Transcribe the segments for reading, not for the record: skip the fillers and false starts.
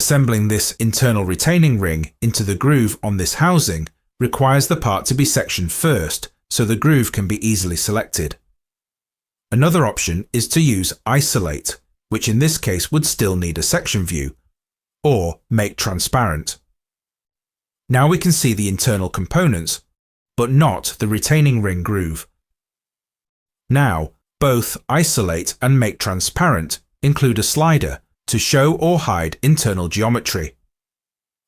Assembling this internal retaining ring into the groove on this housing requires the part to be sectioned first so the groove can be easily selected. Another option is to use Isolate, which in this case would still need a section view, or Make Transparent. Now we can see the internal components, but not the retaining ring groove. Now, both Isolate and Make Transparent include a slider to show or hide internal geometry.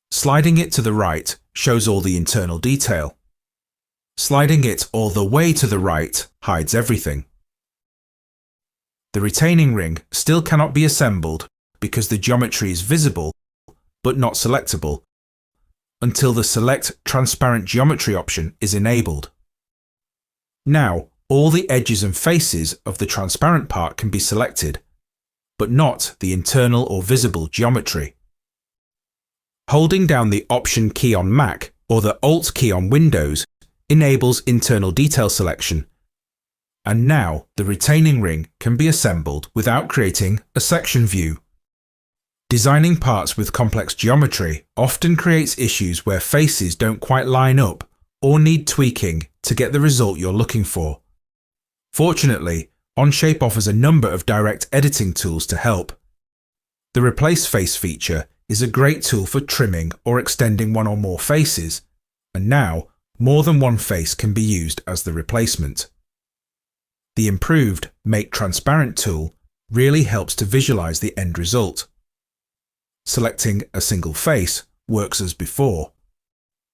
Sliding it to the right shows all the internal detail. Sliding it all the way to the right hides everything. The retaining ring still cannot be assembled because the geometry is visible but not selectable until the Select Transparent Geometry option is enabled. Now, all the edges and faces of the transparent part can be selected, but not the internal or visible geometry. Holding down the Option key on Mac or the Alt key on Windows enables internal detail selection, and now the retaining ring can be assembled without creating a section view. Designing parts with complex geometry often creates issues where faces don't quite line up or need tweaking to get the result you're looking for. Fortunately, Onshape offers a number of direct editing tools to help. The Replace Face feature is a great tool for trimming or extending one or more faces, and now more than one face can be used as the replacement. The improved Make Transparent tool really helps to visualize the end result. Selecting a single face works as before.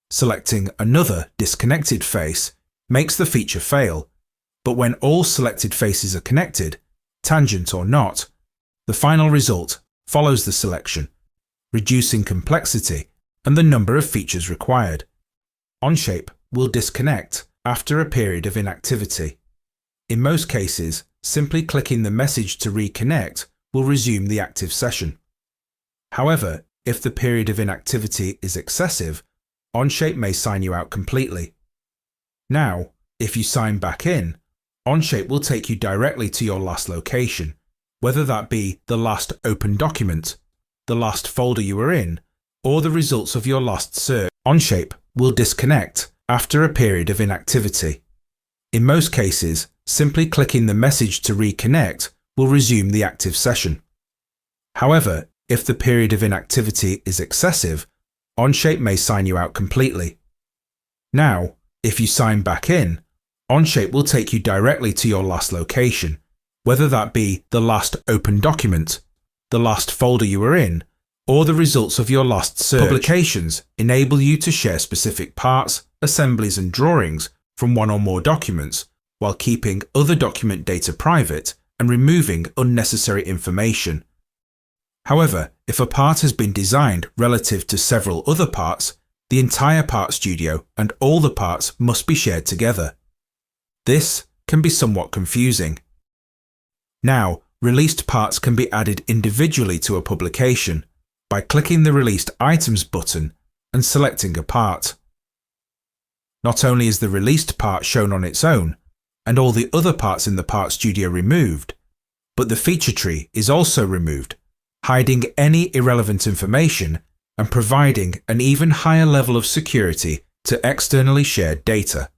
Selecting another disconnected face makes the feature fail, but when all selected faces are connected, tangent or not, the final result follows the selection, reducing complexity and the number of features required. Onshape will disconnect after a period of inactivity. In most cases, simply clicking the message to reconnect will resume the active session. However, if the period of inactivity is excessive, Onshape may sign you out completely. Now, if you sign back in, Onshape will take you directly to your last location, whether that be the last open document, the last folder you were in, or the results of your last search. Onshape will disconnect after a period of inactivity. In most cases, simply clicking the message to reconnect will resume the active session. However, if the period of inactivity is excessive, Onshape may sign you out completely. Now, if you sign back in, Onshape will take you directly to your last location, whether that be the last open document, the last folder you were in, or the results of your last search. Publications enable you to share specific parts, assemblies and drawings from one or more documents while keeping other document data private and removing unnecessary information. However, if a part has been designed relative to several other parts, the entire part studio and all the parts must be shared together. This can be somewhat confusing. Now, released parts can be added individually to a publication by clicking the Released Items button and selecting a part. Not only is the released part shown on its own, and all the other parts in the Part Studio removed, but the feature tree is also removed, hiding any irrelevant information and providing an even higher level of security to externally shared data.